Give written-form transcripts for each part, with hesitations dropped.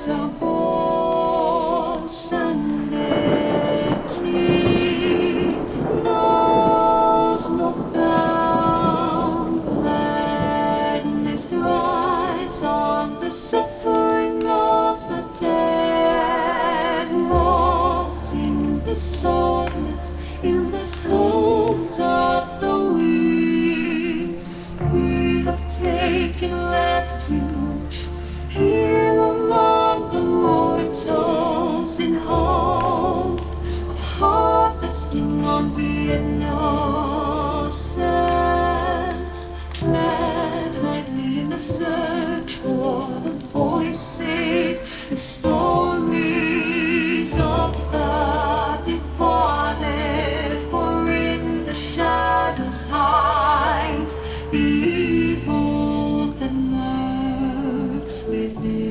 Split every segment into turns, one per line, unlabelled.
a whole sanity knows no bounds. Gladness thrives on the suffering of the dead, locked in the soulless, in the souls of the weak. We have taken refuge here among the mortals, in hope of harvesting on the innocence. Tread lightly in the search for the voices and stories of the departed, for in the shadows hides the evil that lurks within.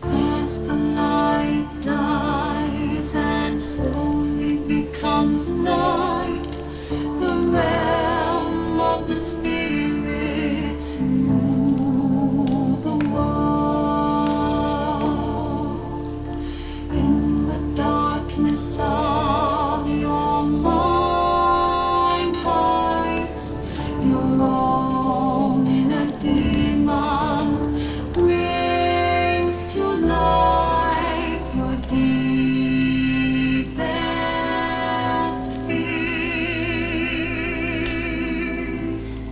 As the light dies and slowly becomes night, the realm of the spirit to the world. In the darkness of your mind hides your own inner demons, brings to life your deepest fears.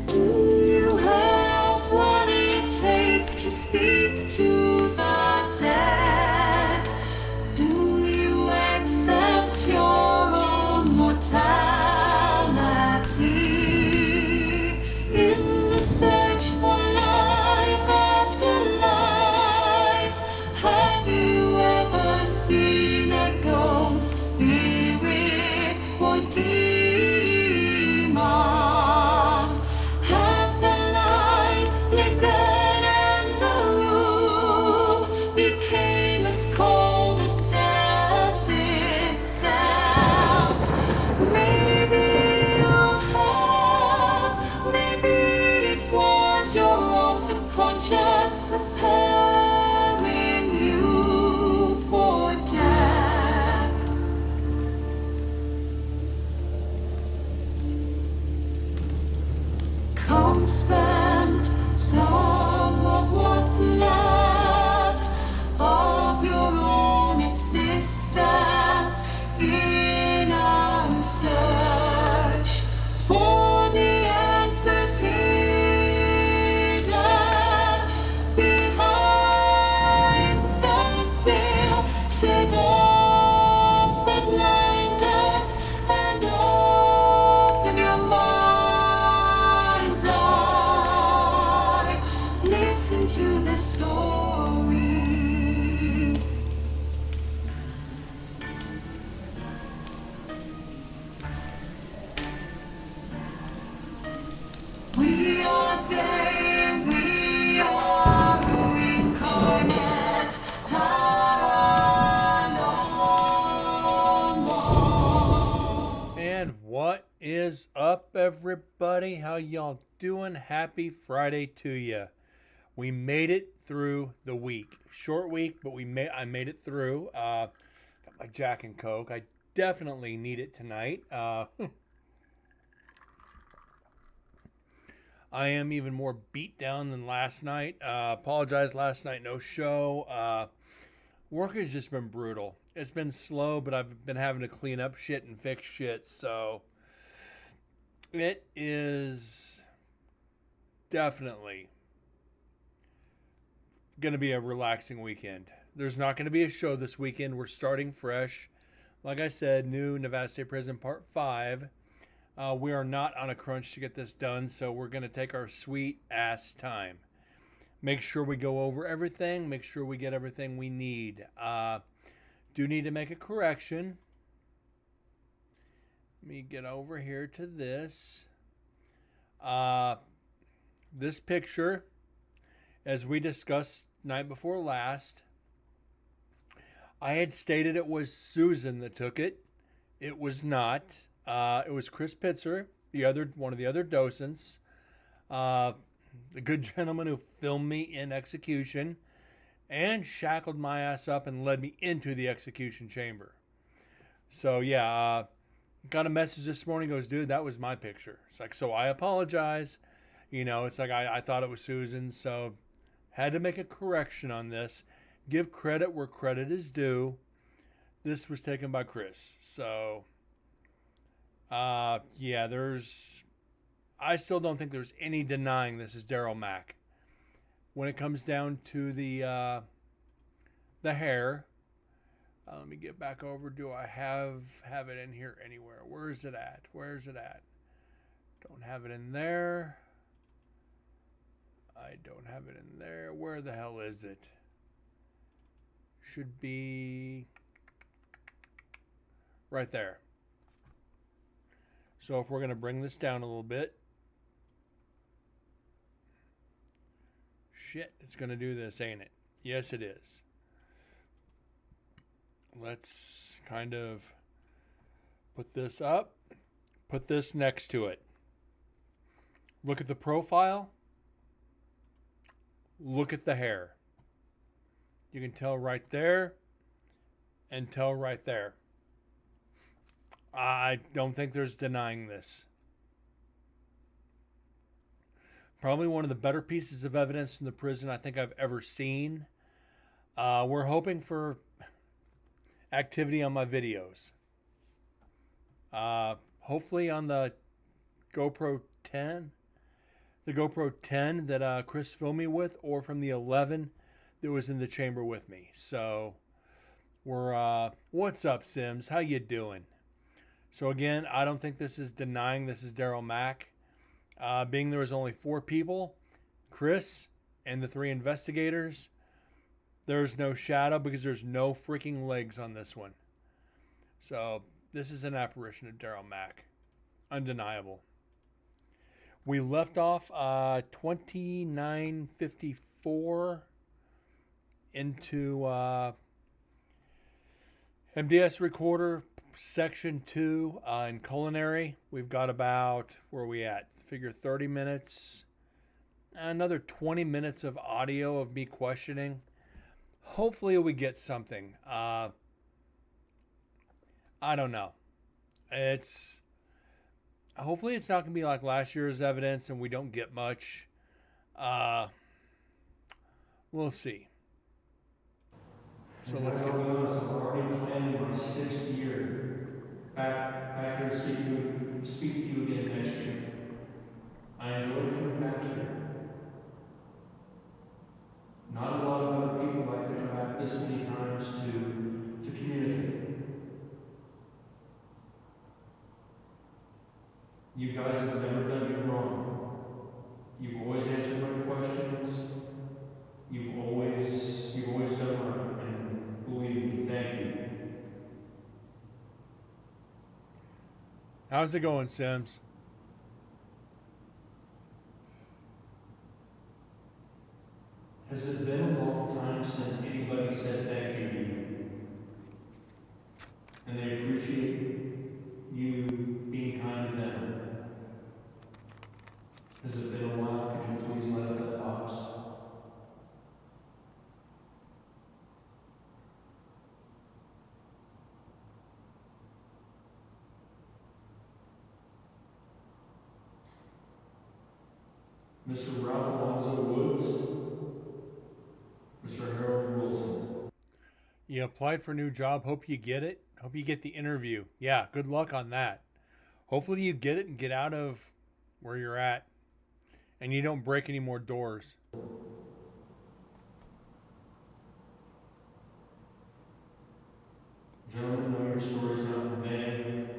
Do you have what it takes to speak to the dead? Do you accept your own mortality? In the search for life after life, have you ever seen a ghost, spirit, or demon? Have the lights flickered and the room became as cold as death itself? Maybe you have, maybe it was your own subconscious preparing you for death. Come spend some of what's left of your own existence in our search for the answers hidden behind the veil. Shed off the blinders and open your mind's eye. Listen to the story. We are they, we are incarnate, paranormal.
And what is up, everybody? How y'all doing? Happy Friday to you. We made it through the week. Short week, but I made it through. Got my Jack and Coke. I definitely need it tonight. I am even more beat down than last night. Apologize last night, no show. Work has just been brutal. It's been slow, but I've been having to clean up shit and fix shit. So it is definitely going to be a relaxing weekend. There's not going to be a show this weekend. We're starting fresh. Like I said, new Nevada State Prison Part 5. We are not on a crunch to get this done, so we're going to take our sweet ass time. Make sure we go over everything. Make sure we get everything we need. Do need to make a correction. Let me get over here to this. This picture, as we discussed night before last, I had stated it was Susan that took it. It was not. It was Chris Pitzer. one of the other docents, the good gentleman who filmed me in execution and shackled my ass up and led me into the execution chamber. So yeah, got a message this morning. Goes, dude, that was my picture. It's like, so I apologize. It's like I thought it was Susan, so had to make a correction on this. Give credit where credit is due. This was taken by Chris. So, yeah, I still don't think there's any denying this is Daryl Mack. When it comes down to the hair, let me get back over. Do I have it in here anywhere? Where is it at? Don't have it in there. I don't have it in there. Where the hell is it? Should be right there. So if we're going to bring this down a little bit. Shit, it's going to do this, ain't it? Yes, it is. Let's kind of put this up. Put this next to it. Look at the profile. Look at the hair. You can tell right there and tell right there. I don't think there's denying this. Probably one of the better pieces of evidence from the prison I think I've ever seen. We're hoping for activity on my videos. Hopefully on the GoPro 10. The GoPro 10 that Chris filmed me with, or from the 11 that was in the chamber with me. So we're what's up, Sims? How you doing? So again, I don't think this is denying this is Daryl Mack. Being there was only 4 people, Chris and the 3 investigators, there's no shadow because there's no freaking legs on this one. So this is an apparition of Daryl Mack. Undeniable. We left off 2954 into MDS recorder section 2 in culinary. We've got about, where are we at? Figure 30 minutes. Another 20 minutes of audio of me questioning. Hopefully we get something. I don't know. Hopefully it's not going to be like last year's evidence and we don't get much. We'll see. So let's get going. So we're already planning my 6th year. Back here to speak to you again next year. I enjoy coming back here. Not a lot of other people like to come back this many times to communicate. You guys have never done me wrong. You've always answered my questions. You've always done right, and believe me, thank you. How's it going, Sims? Has it been a long time since anybody said thank you to you? And they appreciate you being kind to them. Has it been a while? Could you please light up that box? Mr. Ralph Alonzo Woods, Mr. Harold Wilson. You applied for a new job. Hope you get it. Hope you get the interview. Yeah, good luck on that. Hopefully you get it and get out of where you're at and you don't break any more doors. Gentlemen, know your story's not in vain.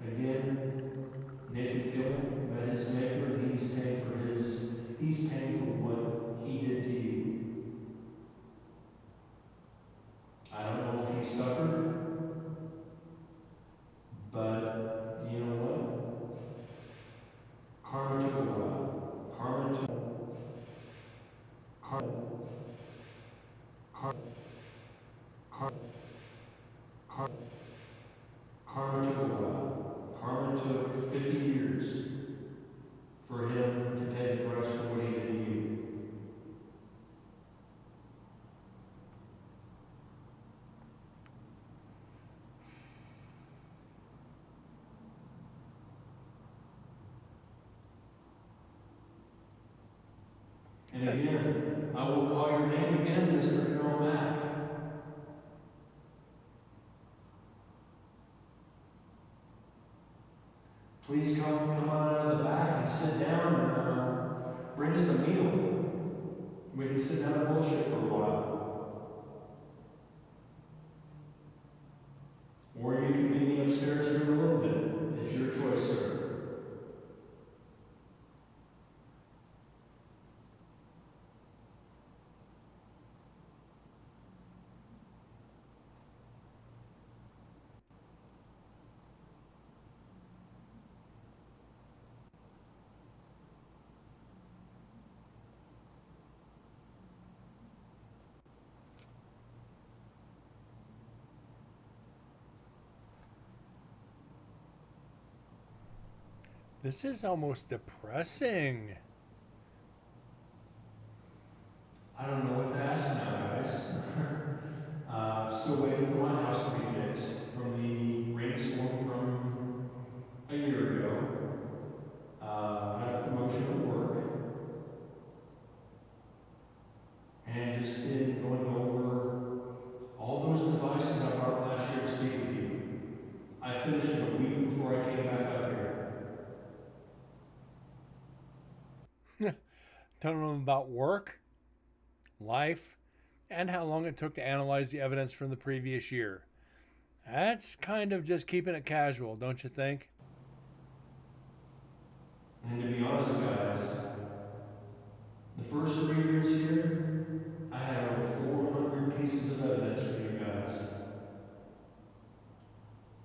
Again, Nathan Killen met his maker and he's paying for what he did to you. I don't know if he suffered, but you know what? Karma took a while. Karma took a while. Karma took 50 years. years for him to take a price for what he did to you. And again, I will call your name again, Mr. Harold Mack. Please come on out of the back and sit down and bring us a meal. We can sit down and bullshit for a while. Or you can meet me upstairs here in a little bit. It's your choice, sir. This is almost depressing. I don't know what to ask now, guys. Still waiting for my house to be fixed from the rainstorm from a year ago. Had a promotion at work. And just been going over all those devices I brought last year to speak with you. I finished it a week before I came back up here. Telling them about work, life, and how long it took to analyze the evidence from the previous year. That's kind of just keeping it casual, don't you think? And to be honest, guys, the first 3 years here, I had over 400 pieces of evidence for you guys.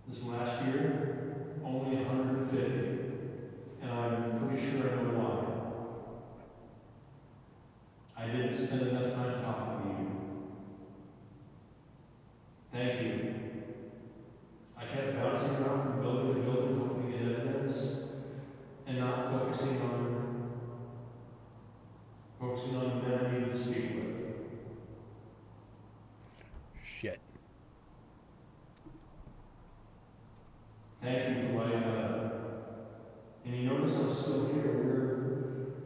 This last year, only 150. And I'm pretty sure I know why. I didn't spend enough time talking to you. Thank you. I kept bouncing around from building to building, hoping to get evidence, and not focusing on the men I needed to speak with. Shit. Thank you for lighting up. And you notice I'm still here.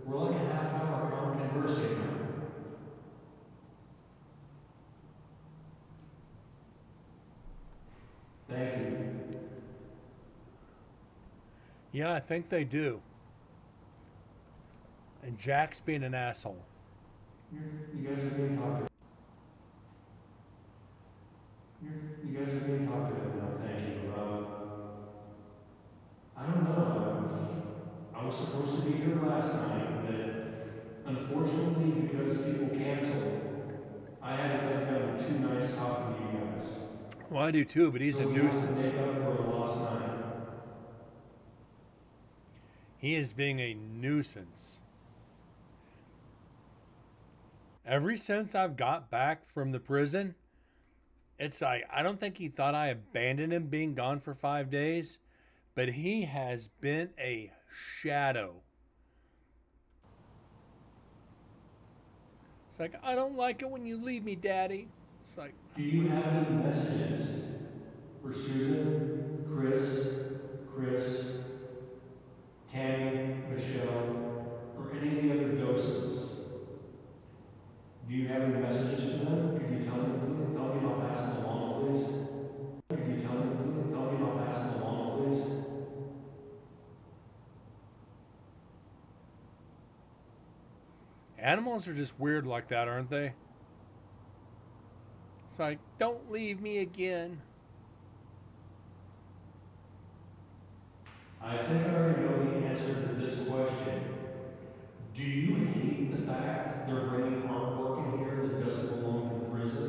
We're like a half hour conversing now. Thank you. Yeah, I think they do. And Jack's being an asshole. You guys are being talkative. You guys are being talkative now, thank you. I don't know. I was supposed to be here last night, but unfortunately, because people canceled, I had to cut down to 2 nights talking to you guys. Well, I do too, but he's a nuisance. Make up for a lost night. He is being a nuisance. Ever since I've got back from the prison, it's like, I don't think he thought I abandoned him being gone for 5 days, but he has been a shadow. It's like, I don't like it when you leave me, Daddy. It's like, do you have any messages for Susan, Chris, Tammy, Michelle, or any of the other docents? Do you have any messages for them? Could you tell me and I'll pass them along, please? Could you tell me and I'll pass them along, please? Animals are just weird like that, aren't they? It's like, don't leave me again. I think I already know the answer to this question. Do you hate the fact they're bringing artwork in here that doesn't belong to the prison?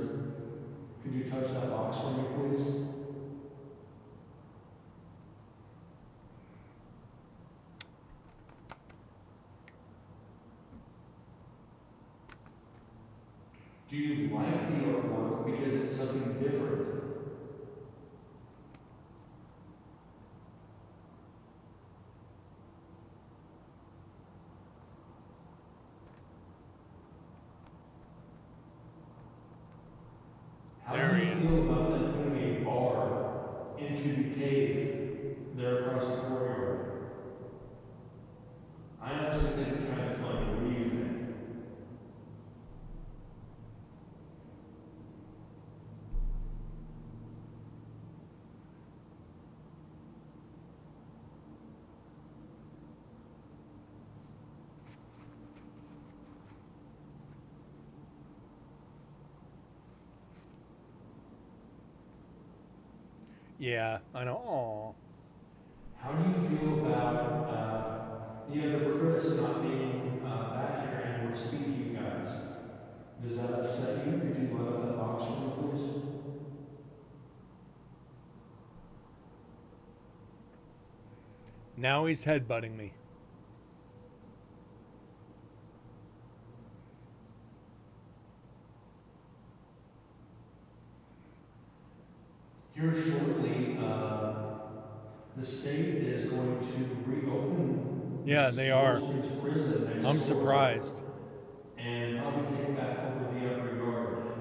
Could you touch that box for me, please? Do you like the artwork because it's something different? feel about them putting a bar into the cave there across the courtyard? I honestly think it's kind of funny. What do you think? Yeah, I know. Aw. How do you feel about the other Chris not being back here anymore to speak to you guys? Does that upset you? Could you load up that box for me, please? Now he's headbutting me. Here shortly, the state is going to reopen. Yeah, they are. Prison next I'm surprised. And probably take back over the upper yard.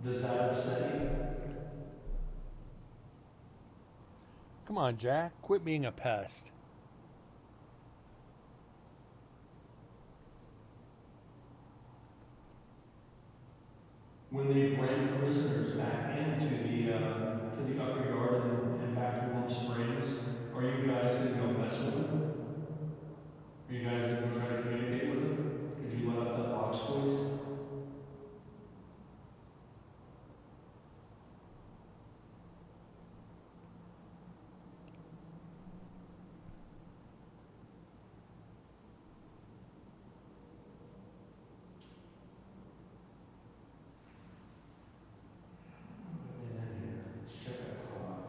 Does that upset you? Come on, Jack. Quit being a pest. When they bring prisoners back into the upper yard and back to Warm Springs, are you guys going to go mess with them? Are you guys going to go try to communicate with them? Could you let up that box, please? Get in here. Let's check that clock.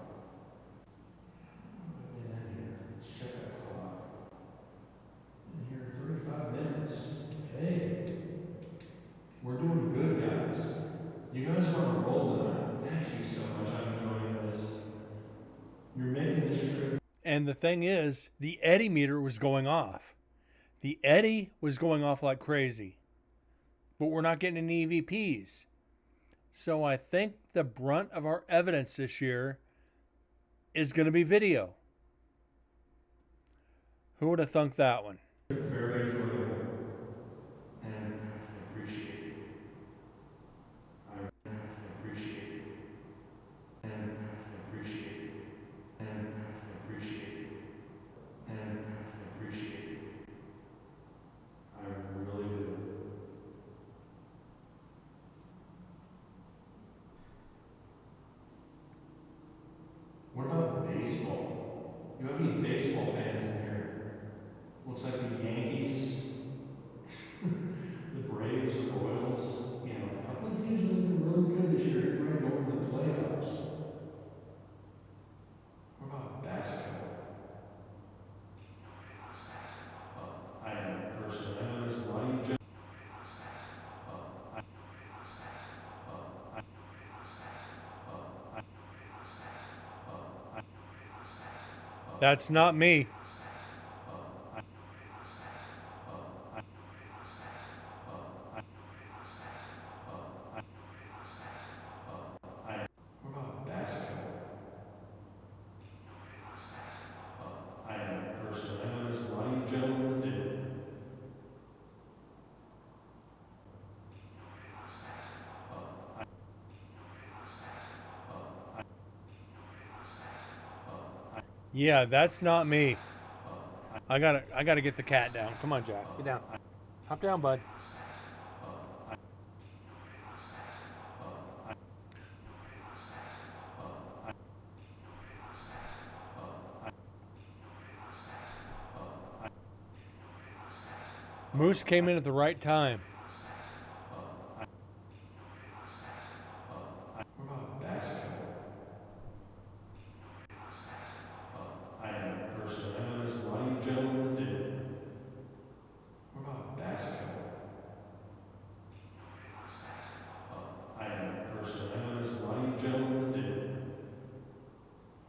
Get in here. Let's check that clock. In here 35 minutes. Hey, we're doing good, guys. You guys are on a roll tonight. Thank you so much. I'm enjoying this. You're making this trip. And the thing is, the eddy meter was going off. The eddy was going off like crazy. But we're not getting any EVPs. So I think the brunt of our evidence this year is going to be video. Who would have thunk that one? Very enjoyable. And I appreciate it. I appreciate it. And I appreciate it. And I appreciate it. And I appreciate it. I really do. What about baseball? You have any baseball fans in here? Looks like the Yankees, the Braves, the Royals. You know, a couple of teams are looking really good this year. Getting ready to go into the playoffs. What about basketball? Nobody likes basketball. I know, personally. I know there's a lot of you gentlemen. Nobody likes basketball. Nobody likes basketball. Nobody likes basketball. Nobody likes basketball. Nobody likes basketball. That's not me. Yeah, that's not me. I gotta get the cat down. Come on, Jack. Get down. Hop down, bud. Moose came in at the right time. What about basketball? I know, personally. I know there's a lot of you gentlemen that do. What about basketball? I know, personally. I know there's a lot of you gentlemen that do.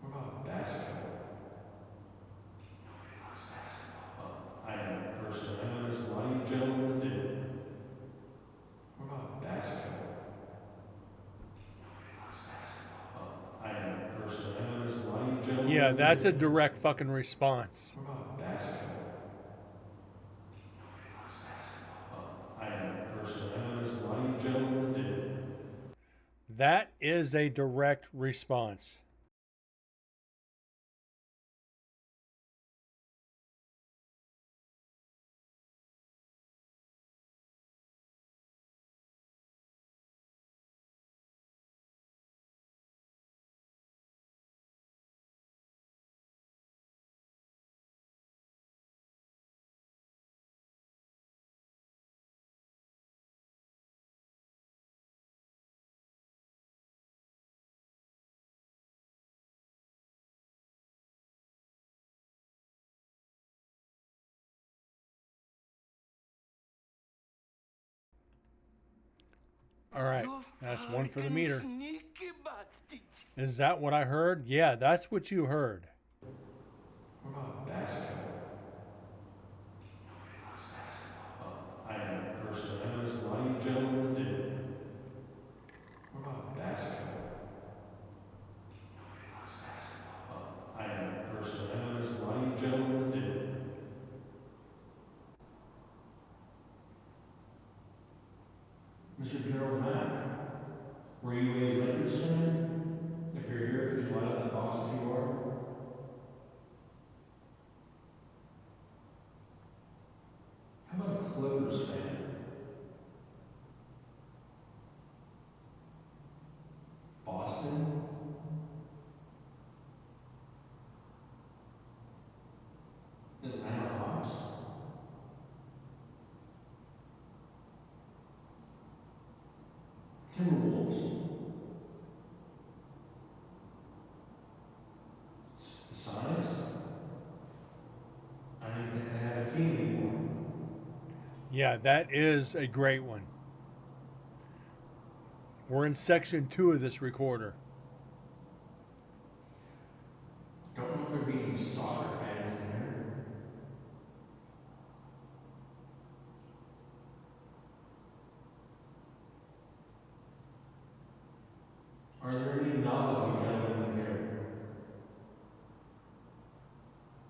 What about basketball? I know, personally. I know there's a lot of you gentlemen that do. Yeah, that's a direct fucking response.
What about basketball? Nobody likes basketball. I know, personally. I know there's a lot of you gentlemen that do.
That is a direct response. All right, that's one for the meter. Is that what I heard? Yeah, that's what you heard.
What about basketball? Nobody likes basketball. I know, personally. I know there's a lot of you gentlemen that do. What about basketball? Nobody likes basketball. I know, personally. I know there's a lot of you gentlemen that do. Mr. Gerald Mack, were you a Lakers fan? If you're here, could you light up that box if you are? How about a Clippers fan? Boston? Atlanta Hawks? Timberwolves? The Sonics? I don't even think they have a team anymore.
Yeah, that is a great one. We're in section 2 of this recorder.
Don't know if there'd be any soccer fans in here. Are there any Navajo gentlemen in here?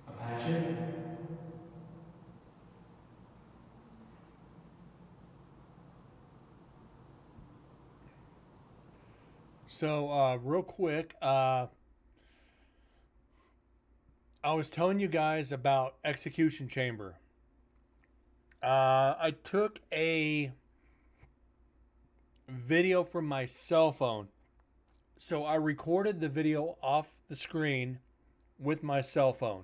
Apache?
So, real quick, I was telling you guys about Execution Chamber. I took a video from my cell phone. So I recorded the video off the screen with my cell phone.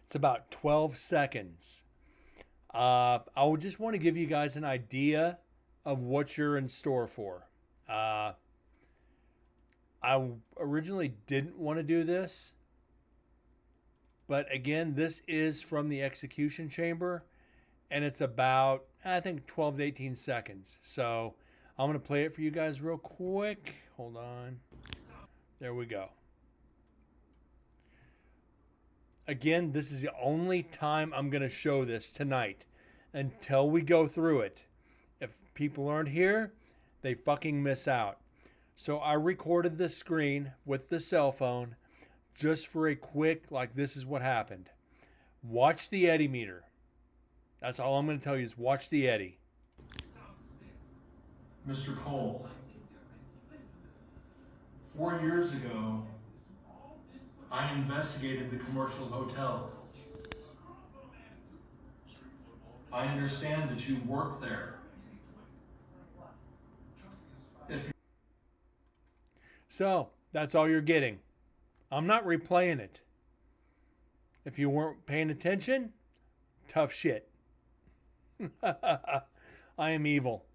It's about 12 seconds. I would just want to give you guys an idea of what you're in store for. I originally didn't want to do this, but again, this is from the Execution Chamber, and it's about, I think, 12 to 18 seconds. So I'm going to play it for you guys real quick. Hold on. There we go. Again, this is the only time I'm going to show this tonight until we go through it. If people aren't here, they fucking miss out. So I recorded the screen with the cell phone just for a quick, like, this is what happened. Watch the eddy meter. That's all I'm going to tell you is watch the eddy.
Mr. Cole, 4 years ago, I investigated the commercial hotel. I understand that you work there.
So that's all you're getting. I'm not replaying it. If you weren't paying attention, tough shit. I am evil.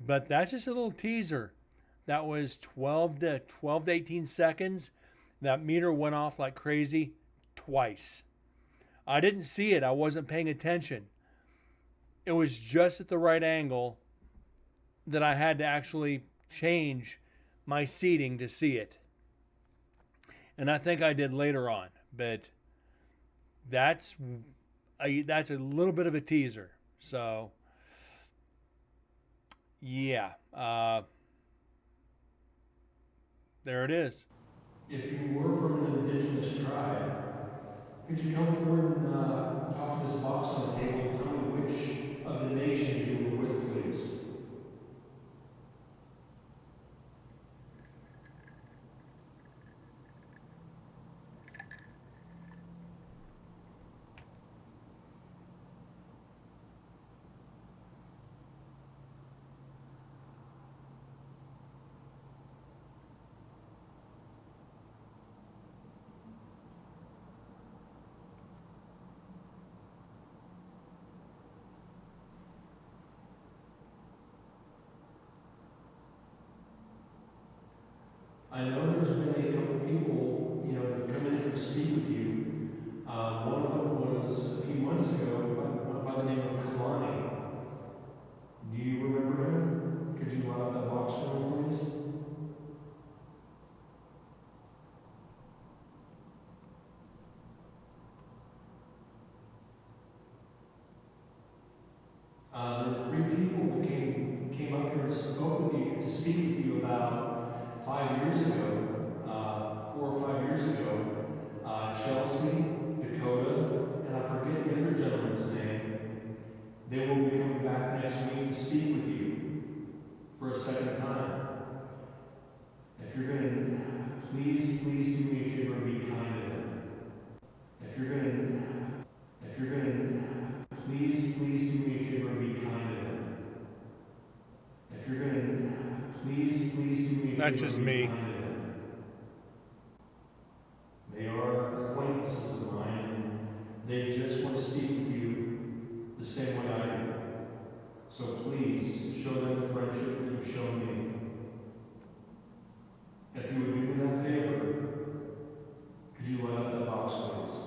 But that's just a little teaser. That was 12 to 18 seconds. That meter went off like crazy twice. I didn't see it. I wasn't paying attention. It was just at the right angle that I had to actually change my seating to see it. And I think I did later on, but that's a little bit of a teaser. So yeah, there it is.
If you were from an indigenous tribe. Could you come forward and talk to this box on the table and tell me which of the nations you were with, please? I know there's been a couple people, that have come in here to speak with you. One of them was a few months ago by the name of Kalani. Do you remember him? Could you light up that box for me, please? There were three people that came up here and spoke with you, to speak with you about 5 years ago, 4 or 5 years ago. Chelsea, Dakota, and I forget the other gentleman's name. They will be coming back next week to speak with you for a second time. If you're going to, please do me a favor and be kind to them. If you're going to, please do me a favor and be kind to them. If you're going to, please do me a favor
That's just
and be
me.
kind to them. They are acquaintances of mine, and they just want to speak with you the same way I do. So please show them the friendship that you've shown me. If you would do me that favor, could you light up that box, please?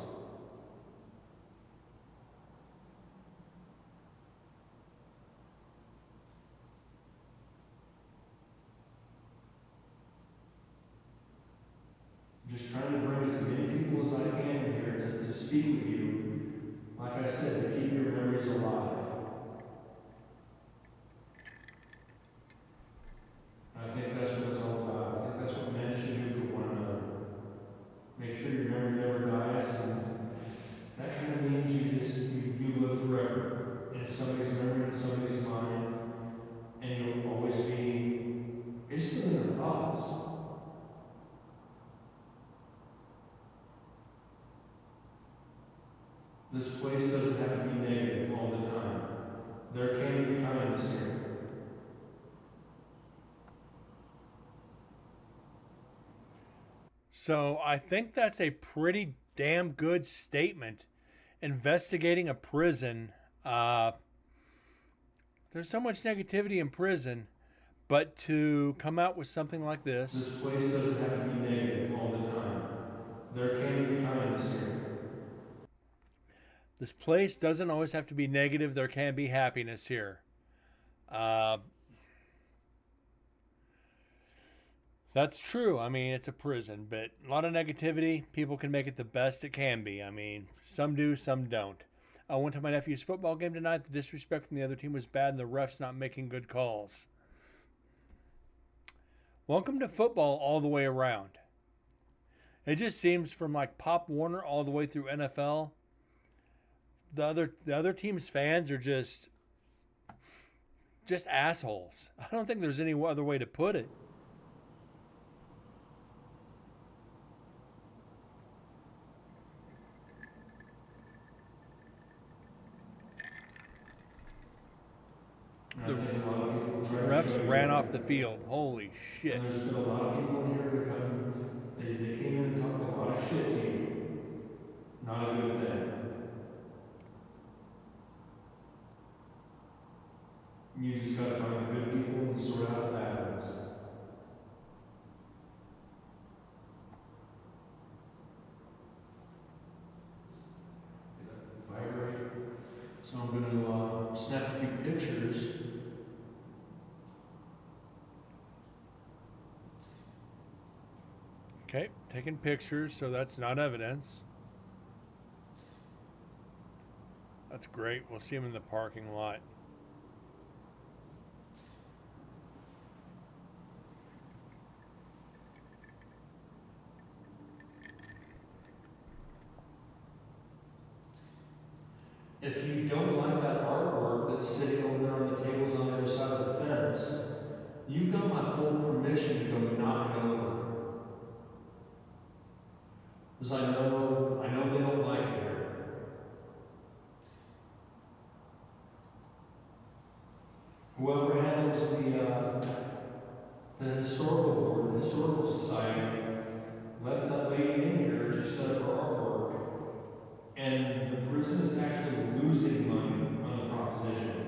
Just trying to bring as many people as I can in here to speak with you. Like I said, to keep your memories alive. I think that's what it's all about. I think that's what men should do for one another. Make sure your memory never dies, and that kind of means you live forever in somebody's memory, in somebody's mind, and you'll always be basically in their thoughts. This place doesn't have to be negative all the time. There can be kindness here.
So I think that's a pretty damn good statement. Investigating a prison. There's so much negativity in prison, but to come out with something like
This
this,
place doesn't have to be negative all the time. There can be kindness here.
this place doesn't always have to be negative. There can be happiness here. That's true. I mean, it's a prison, but a lot of negativity. People can make it the best it can be. I mean, some do, some don't. I went to my nephew's football game tonight. The disrespect from the other team was bad, and the refs not making good calls. Welcome to football all the way around. It just seems from like Pop Warner all the way through NFL, the other team's fans are just assholes. I don't think there's any other way to put it.
And I think a lot of people try to
Refs
show you
ran
that.
off the field. Holy shit.
And there's been a lot of people in here that they came in and talked a lot of shit to you. Not a good thing. You just gotta find the good people and sort out the bad ones. Vibrate. So I'm gonna snap a few pictures.
Okay, taking pictures, so that's not evidence. That's great. We'll see him in the parking lot.
If you don't like that artwork that's sitting over there on the tables on the other side of the fence, you've got my full permission to go knock it over. Because I know they don't like it here. Whoever handles the historical board, the historical society, let that lady in here to set up her artwork. And the prison is actually losing money on the proposition.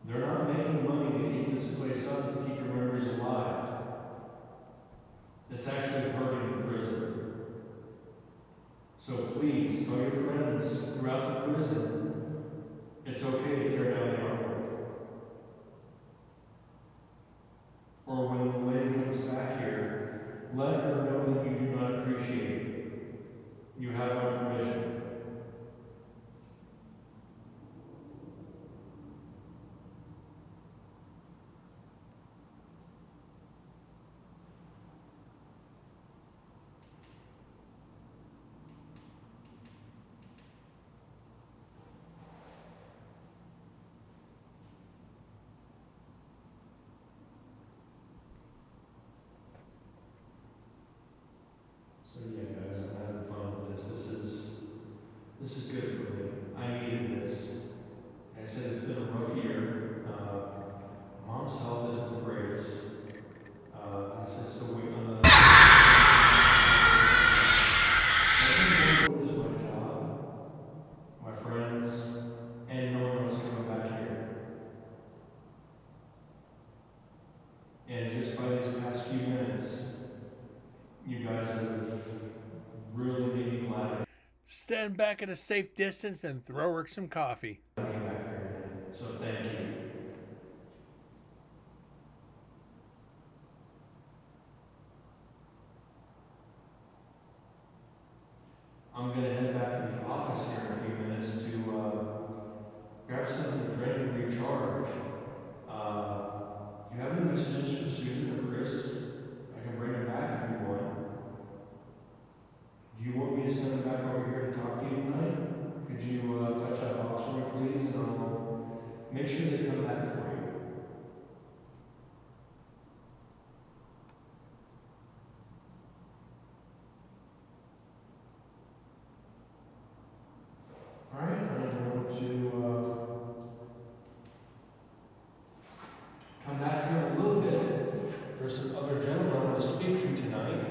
They're not making money to keep this place up, to keep your memories alive. It's actually hurting the prison. So please, tell your friends throughout the prison, it's okay to tear down the artwork. Or when the lady comes back here, let her know that you do not appreciate it. You have my permission. So yeah, guys, I'm having fun with this. This is good for me. I needed this. Like I said, it's been a rough year. Mom's health isn't the greatest. Like I said, still waiting on the. I think what is my job, my friends, and no one was coming back here. And just by these past few minutes, you guys have really made me glad.
Stand back at a safe distance and throw her some coffee.
Back here. So thank you. I'm gonna head back to the office here in a few minutes to grab something to drink and recharge. Do you have any messages for Susan or Chris? I can bring them back if you want. Do you want me to send them back over here to talk to you tonight? Could you touch that box for me, please, and I'll make sure they come back for you. All right, I'm going to come back here a little bit. There's some other gentlemen I want to speak to tonight.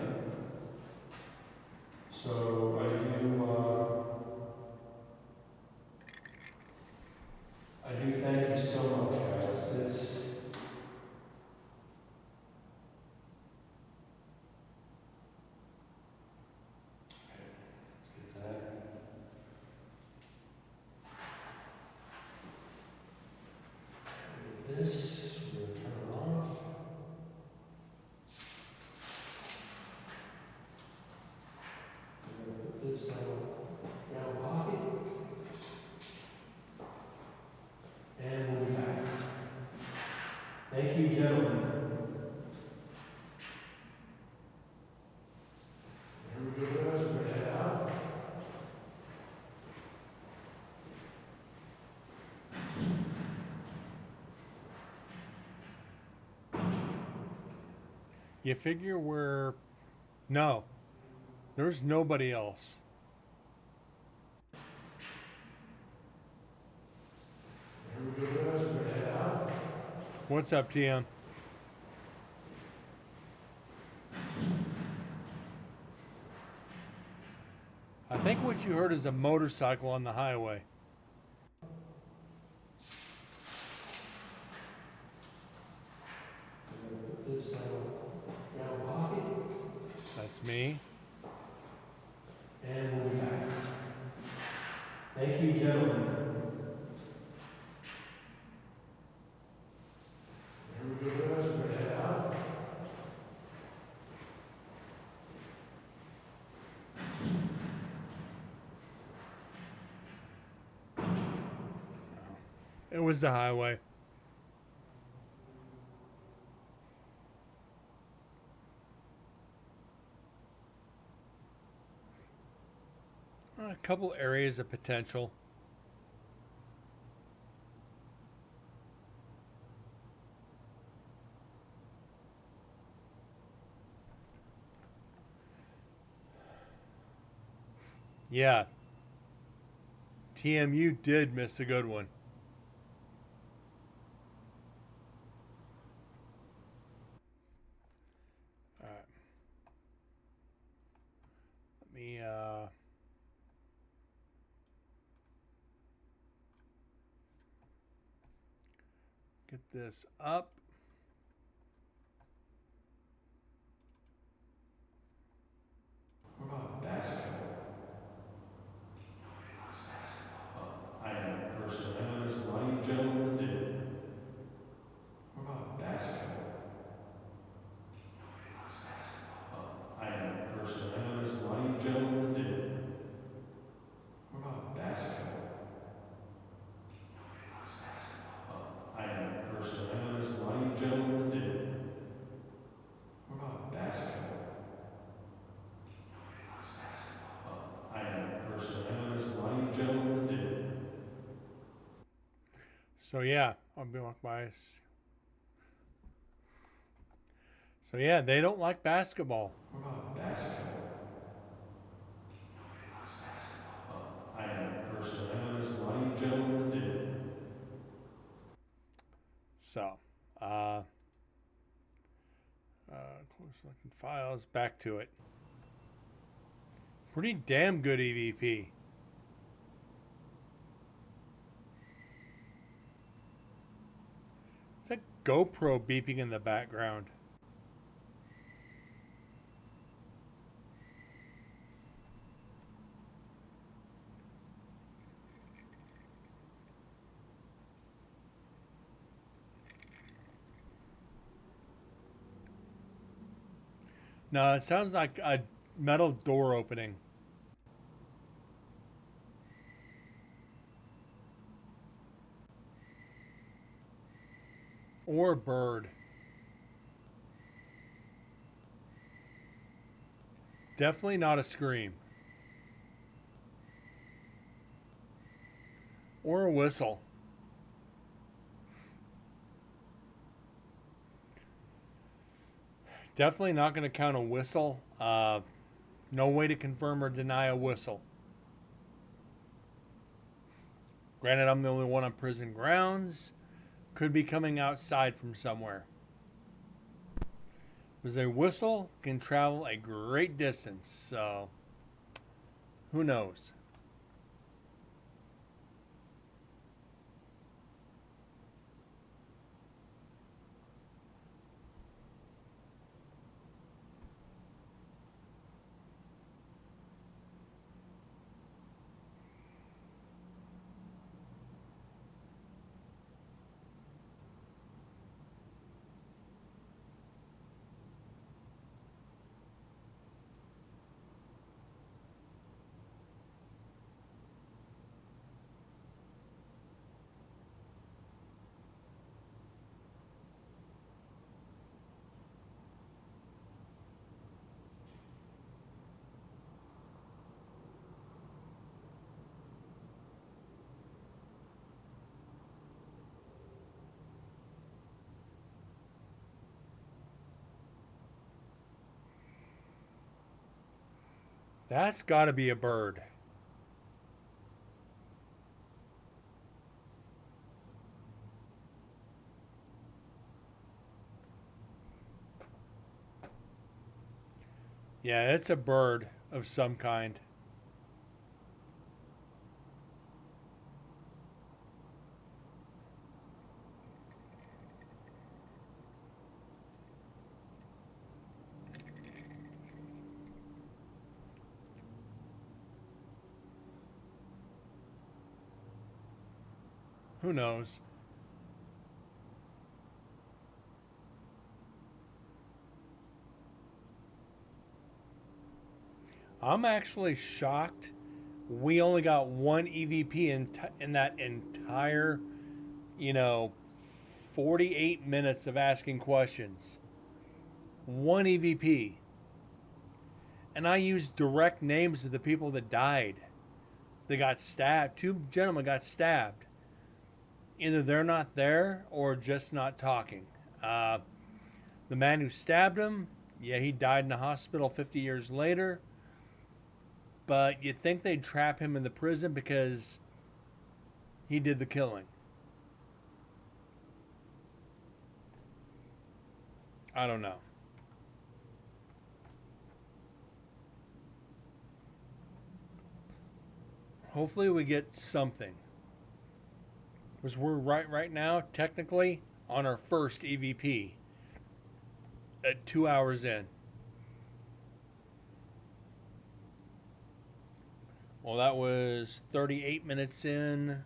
So I do thank you so much, guys. Let's get that. This, we're gonna turn it off. We're gonna put this down pocket. And we'll be back. Thank you, gentlemen. Here we go, guys. We're gonna head out.
You figure we're... No. There's nobody else.
Here we go, guys. We're gonna head out.
What's up, TM? I think what you heard is a motorcycle on the highway.
We're gonna put this down pocket.
That's me.
And we'll be back. Thank you, gentlemen. Here we go, guys. We're gonna head out.
It was the highway. A couple areas of potential. Yeah, TMU did miss a good one. All right. Let me get this up.
What about basketball? Nobody likes basketball. I know, personally. I know there's a lot of you gentlemen that do. What about basketball? Nobody likes basketball. I know, personally. I know there's a lot of you gentlemen that do. What about basketball? Nobody likes basketball. I know, personally. I know there's a lot of you gentlemen that do. What about basketball? Nobody likes basketball. I know, personally. I know there's a lot of you gentlemen that do.
So yeah, I'll be like bias. So yeah, they don't like basketball.
What about basketball? Nobody likes basketball. I know, personally. I know there's a lot of you gentlemen that do.
So, close selected files, back to it. Pretty damn good EVP. It's a GoPro beeping in the background. No, it sounds like a metal door opening. Or a bird. Definitely not a scream. Or a whistle. Definitely not going to count a whistle. No way to confirm or deny a whistle. Granted, I'm the only one on prison grounds. Could be coming outside from somewhere. Because a whistle can travel a great distance, so who knows? That's got to be a bird. Yeah, it's a bird of some kind. Who knows? I'm actually shocked we only got one EVP in that entire, you know, 48 minutes of asking questions. One EVP. And I used direct names of the people that died. They got stabbed. Two gentlemen got stabbed. Either they're not there or just not talking. The man who stabbed him, yeah, he died in the hospital 50 years later. but you'd think they'd trap him in the prison because he did the killing. I don't know. Hopefully we get something. Because we're right now, technically, on our first EVP. At 2 hours in. Well, that was 38 minutes in.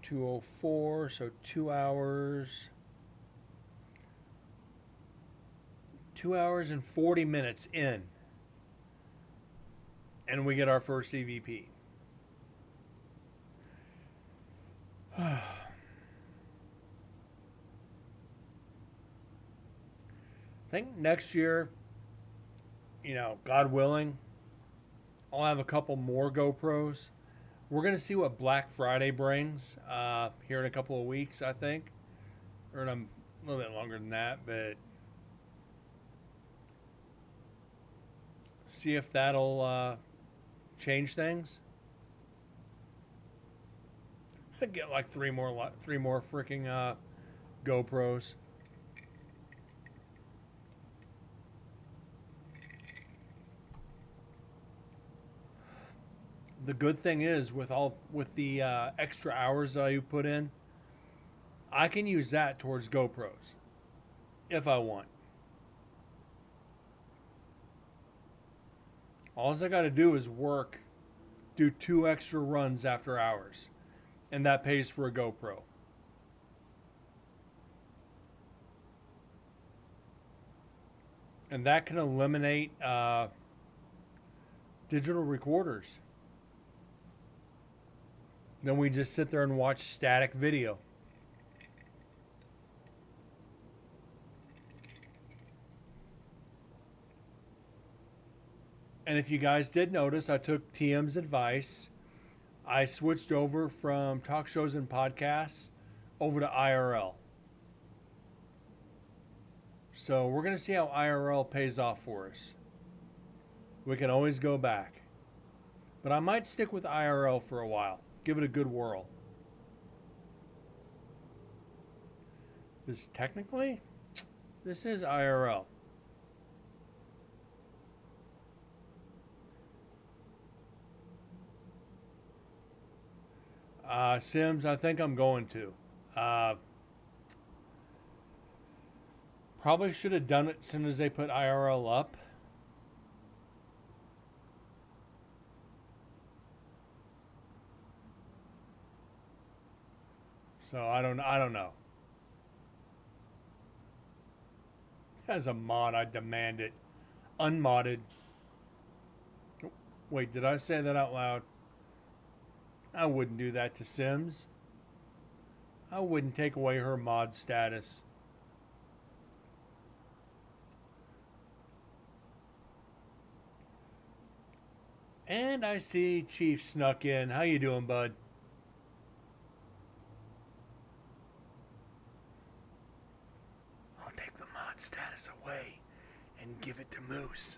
2:04, so 2 hours. 2 hours and 40 minutes in. And we get our first EVP. I think next year, God willing, I'll have a couple more GoPros. We're going to see what Black Friday brings here in a couple of weeks, I think. Or in a little bit longer than that, but see if that'll change things. I'd get like three more freaking GoPros. The good thing is with the extra hours that I put in, I can use that towards GoPros if I want. All I got to do is do 2 extra runs after hours, and that pays for a GoPro. And that can eliminate digital recorders. Then we just sit there and watch static video. And if you guys did notice, I took TM's advice. I switched over from talk shows and podcasts over to IRL. So we're going to see how IRL pays off for us. We can always go back. But I might stick with IRL for a while. Give it a good whirl. This is IRL. Sims, I think I'm going to. Probably should have done it as soon as they put IRL up. So I don't know. As a mod, I demand it. Unmodded. Wait, did I say that out loud? I wouldn't do that to Sims. I wouldn't take away her mod status. And I see Chief snuck in. How you doing, bud? I'll take the mod status away and give it to Moose.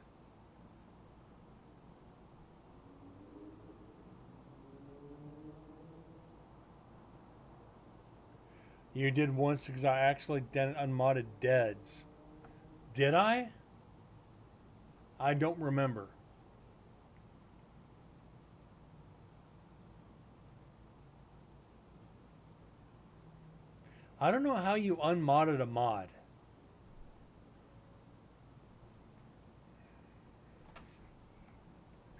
You did once because I actually did unmodded Deads. Did I? I don't remember. I don't know how you unmodded a mod.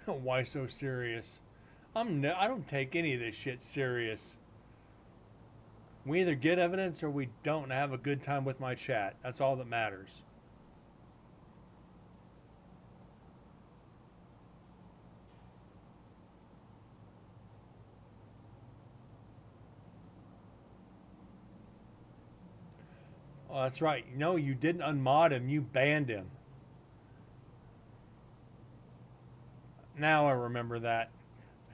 Why so serious? I don't take any of this shit serious. We either get evidence or we don't have a good time with my chat. That's all that matters. Oh, that's right. No, you didn't unmod him. You banned him. Now I remember that.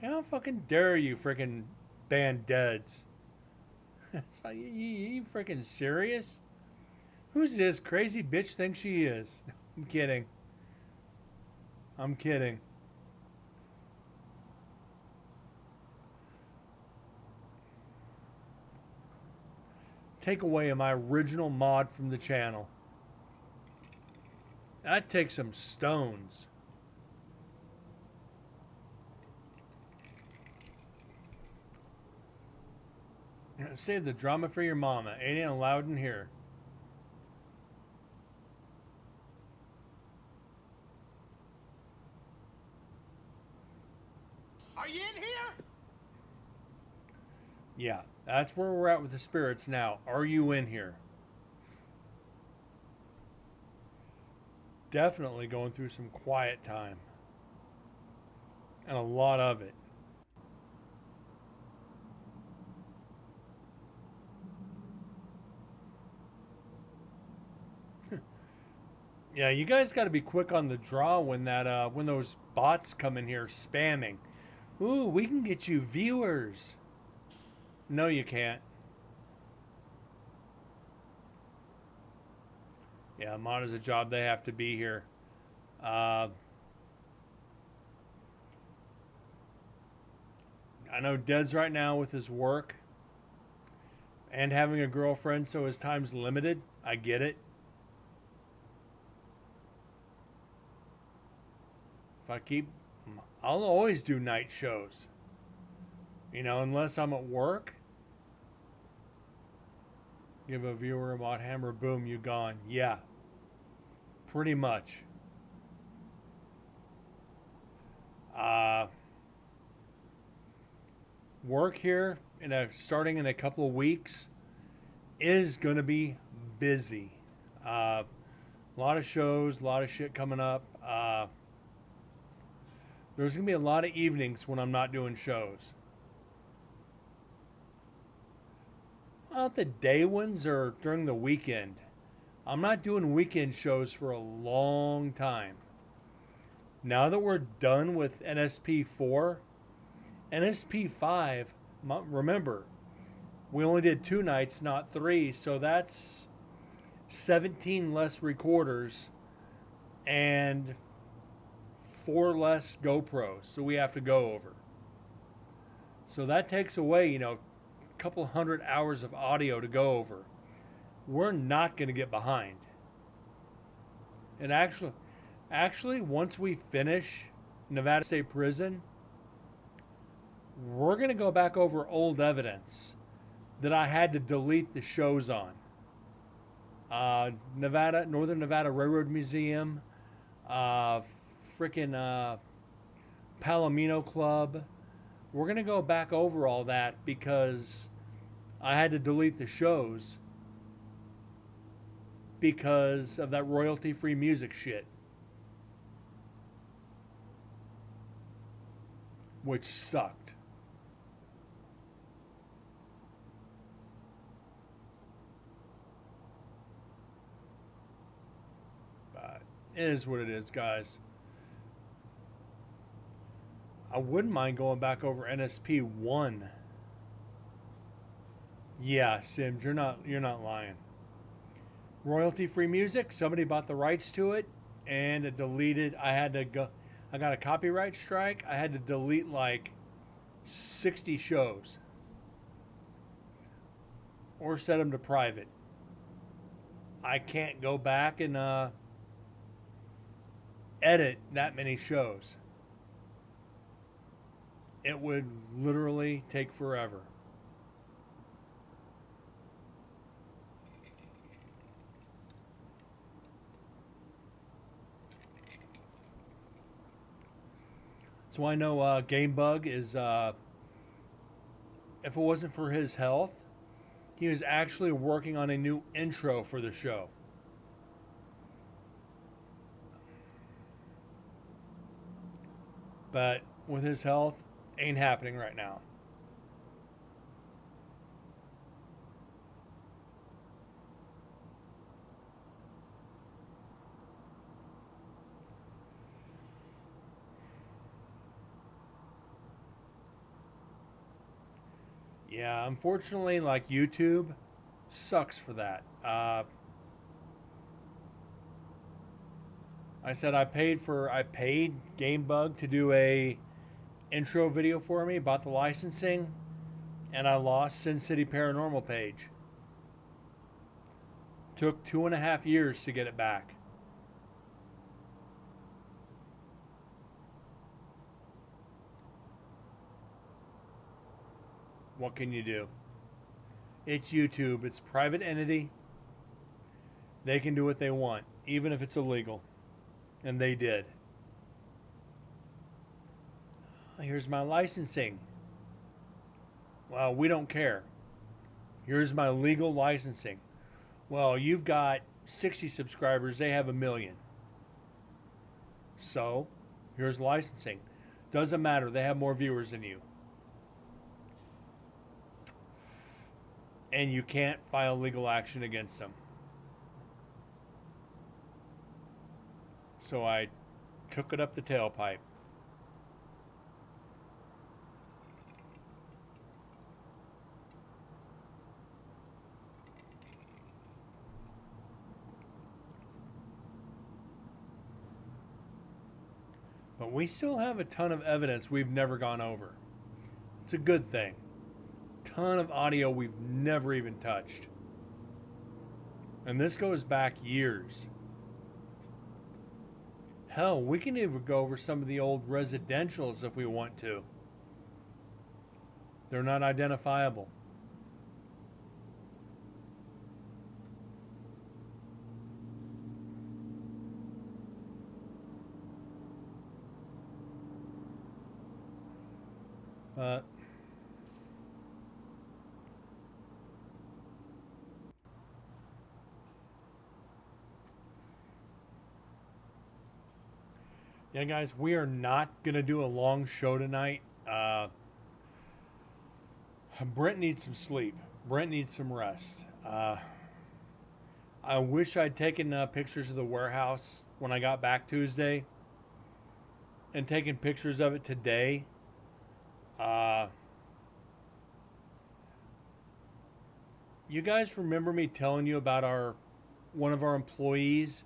How fucking dare you freaking ban Deads? It's like, you freaking serious? Who's this crazy bitch think she is? I'm kidding. I'm kidding. take away my original mod from the channel. That takes some stones. Save the drama for your mama. Ain't it allowed in here?
Are you in here?
Yeah, that's where we're at with the spirits now. Are you in here? Definitely going through some quiet time. And a lot of it. Yeah, you guys got to be quick on the draw when that when those bots come in here spamming. Ooh, we can get you viewers. No, you can't. Yeah, mod is a job. They have to be here. I know Dead's right now with his work and having a girlfriend, so his time's limited. I get it. I'll always do night shows. You know, unless I'm at work. Give a viewer a mod hammer, boom, you gone. Yeah. Pretty much. Work here starting in a couple of weeks is going to be busy. A lot of shows, a lot of shit coming up. There's going to be a lot of evenings when I'm not doing shows. Well, the day ones are during the weekend. I'm not doing weekend shows for a long time. Now that we're done with NSP4, NSP5, remember, we only did 2 nights, not 3, so that's 17 less recorders and 4 less GoPros, so we have to go over. So that takes away, you know, a couple hundred hours of audio to go over. We're not going to get behind. And actually, once we finish Nevada State Prison, we're going to go back over old evidence that I had to delete the shows on. Northern Nevada Railroad Museum, Palomino Club. We're going to go back over all that because I had to delete the shows because of that royalty-free music shit. Which sucked. But it is what it is, guys. I wouldn't mind going back over NSP 1. Yeah, Sims, you're not lying. Royalty-free music, somebody bought the rights to it and it deleted. I got a copyright strike. I had to delete like 60 shows or set them to private. I can't go back and edit that many shows. It would literally take forever. So I know GameBug is, if it wasn't for his health, he was actually working on a new intro for the show. But with his health, ain't happening right now. Yeah, unfortunately, like YouTube sucks for that. I paid GameBug to do a intro video for me, bought the licensing, and I lost Sin City Paranormal page. Took 2.5 years to get it back. What can you do? It's YouTube. It's a private entity. They can do what they want, even if it's illegal. And they did. Here's my licensing. Well, we don't care. Here's my legal licensing. Well, you've got 60 subscribers. They have 1 million. So, here's licensing. Doesn't matter. They have more viewers than you. And you can't file legal action against them. So I took it up the tailpipe. But we still have a ton of evidence we've never gone over. It's a good thing. Ton of audio we've never even touched. And this goes back years. Hell, we can even go over some of the old residentials if we want to. They're not identifiable. But yeah, guys, we are not going to do a long show tonight. Brent needs some sleep. Brent needs some rest. I wish I'd taken pictures of the warehouse when I got back Tuesday and taken pictures of it today. You guys remember me telling you about one of our employees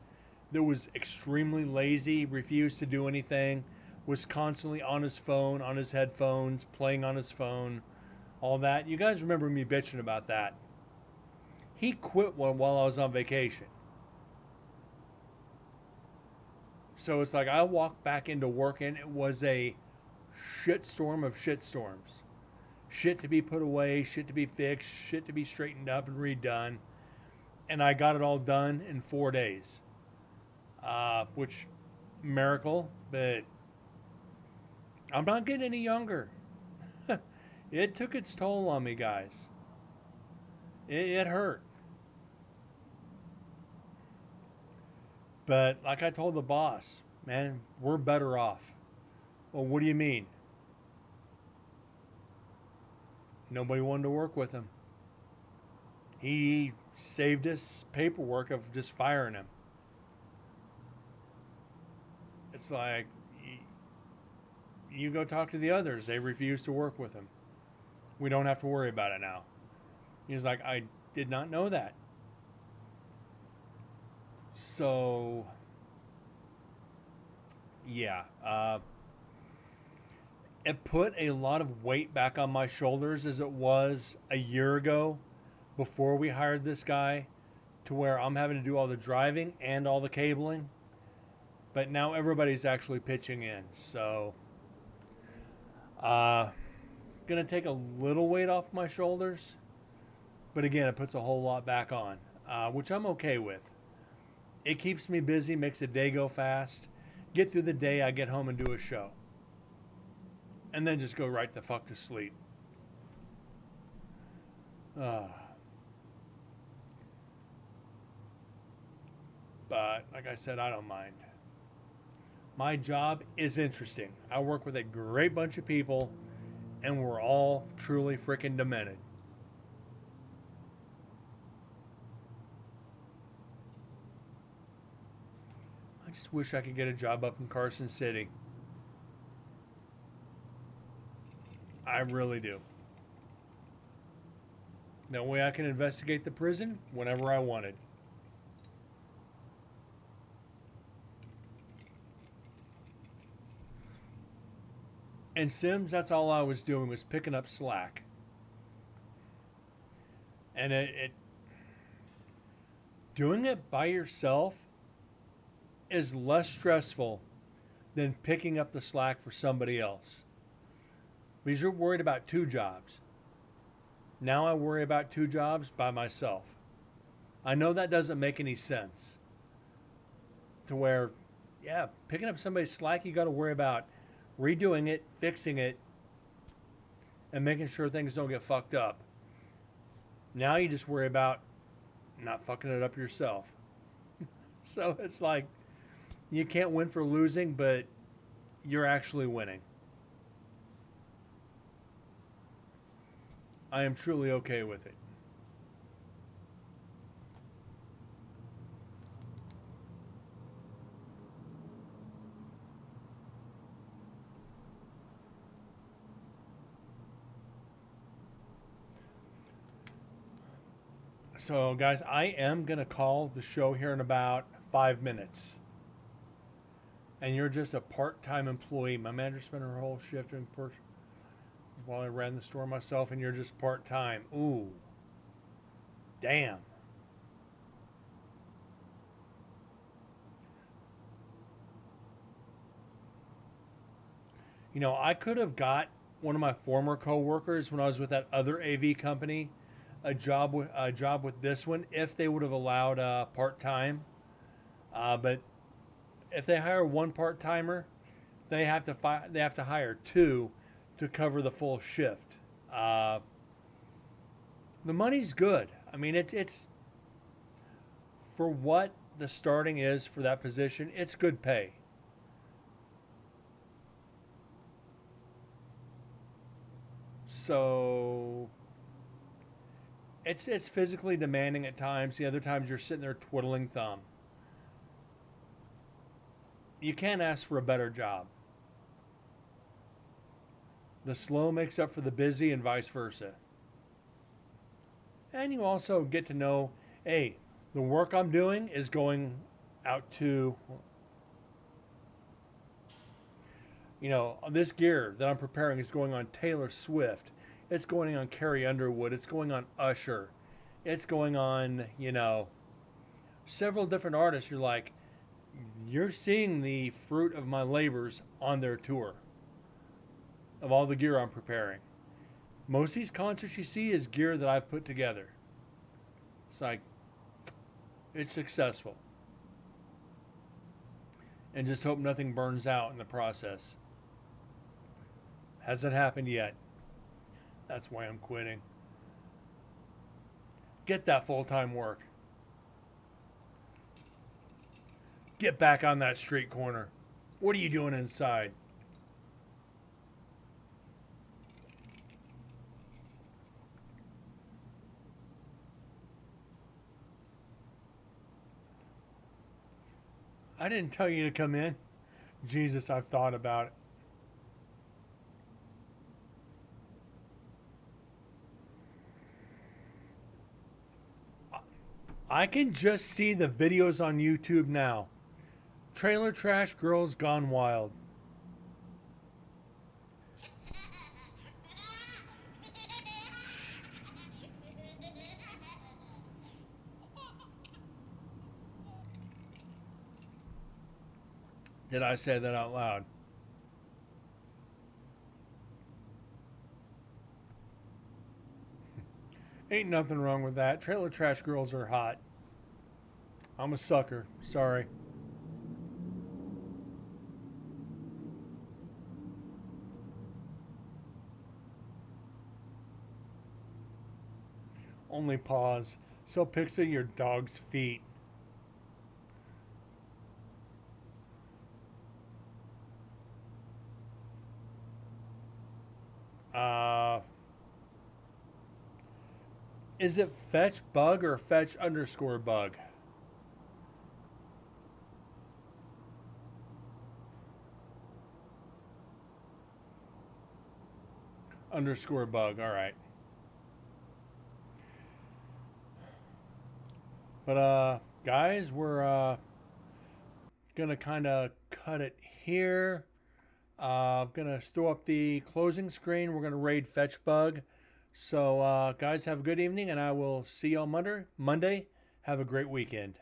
that was extremely lazy, refused to do anything, was constantly on his phone, on his headphones, playing on his phone, all that. You guys remember me bitching about that. He quit while I was on vacation. So it's like I walked back into work and it was a shitstorm of shitstorms. Shit to be put away, shit to be fixed, shit to be straightened up and redone. And I got it all done in 4 days. Which, miracle, but I'm not getting any younger. It took its toll on me, guys. It hurt. But like I told the boss, man, we're better off. Well, what do you mean? Nobody wanted to work with him. He saved us paperwork of just firing him. It's like, you go talk to the others. They refuse to work with him. We don't have to worry about it now. He's like, I did not know that. So, yeah. It put a lot of weight back on my shoulders as it was a year ago before we hired this guy, to where I'm having to do all the driving and all the cabling. But now everybody's actually pitching in. So, going to take a little weight off my shoulders. But again, it puts a whole lot back on, which I'm okay with. It keeps me busy, makes the day go fast. Get through the day, I get home and do a show. And then just go right the fuck to sleep. But, like I said, I don't mind. My job is interesting. I work with a great bunch of people, and we're all truly freaking demented. I just wish I could get a job up in Carson City. I really do. That way I can investigate the prison whenever I wanted. And Sims, that's all I was doing, was picking up slack. And doing it by yourself is less stressful than picking up the slack for somebody else. Because you're worried about two jobs. Now I worry about two jobs by myself. I know that doesn't make any sense. To where, yeah, picking up somebody's slack, you got to worry about redoing it, fixing it, and making sure things don't get fucked up. Now you just worry about not fucking it up yourself. So it's like, you can't win for losing, but you're actually winning. I am truly okay with it. So, guys, I am going to call the show here in about 5 minutes. And you're just a part-time employee. My manager spent her whole shift in person while I ran the store myself, and you're just part-time. Ooh. Damn. You know, I could have got one of my former coworkers when I was with that other AV company a job with this one if they would have allowed part-time. But if they hire one part-timer, they have to hire two to cover the full shift. The money's good. I mean, it's for what the starting is for that position. It's good pay. So it's physically demanding at times. The other times you're sitting there twiddling thumb. You can't ask for a better job. The slow makes up for the busy and vice versa. And you also get to know, hey, the work I'm doing is going out to, you know, this gear that I'm preparing is going on Taylor Swift. It's going on Carrie Underwood. It's going on Usher. It's going on, you know, several different artists. You're like, you're seeing the fruit of my labors on their tour of all the gear I'm preparing. Most of these concerts you see is gear that I've put together. It's like, it's successful. And just hope nothing burns out in the process. Hasn't happened yet. That's why I'm quitting. Get that full-time work. Get back on that street corner. What are you doing inside? I didn't tell you to come in. Jesus, I've thought about it. I can just see the videos on YouTube now. Trailer Trash Girls Gone Wild. Did I say that out loud? Ain't nothing wrong with that. Trailer Trash Girls are hot. I'm a sucker. Sorry. Only pause. So pics of your dog's feet. Is it fetch bug or fetch underscore bug? Underscore bug, all right. But guys, we're gonna kind of cut it here. Gonna throw up the closing screen. We're gonna raid fetch bug. So guys, have a good evening, and I will see you on Monday. Have a great weekend.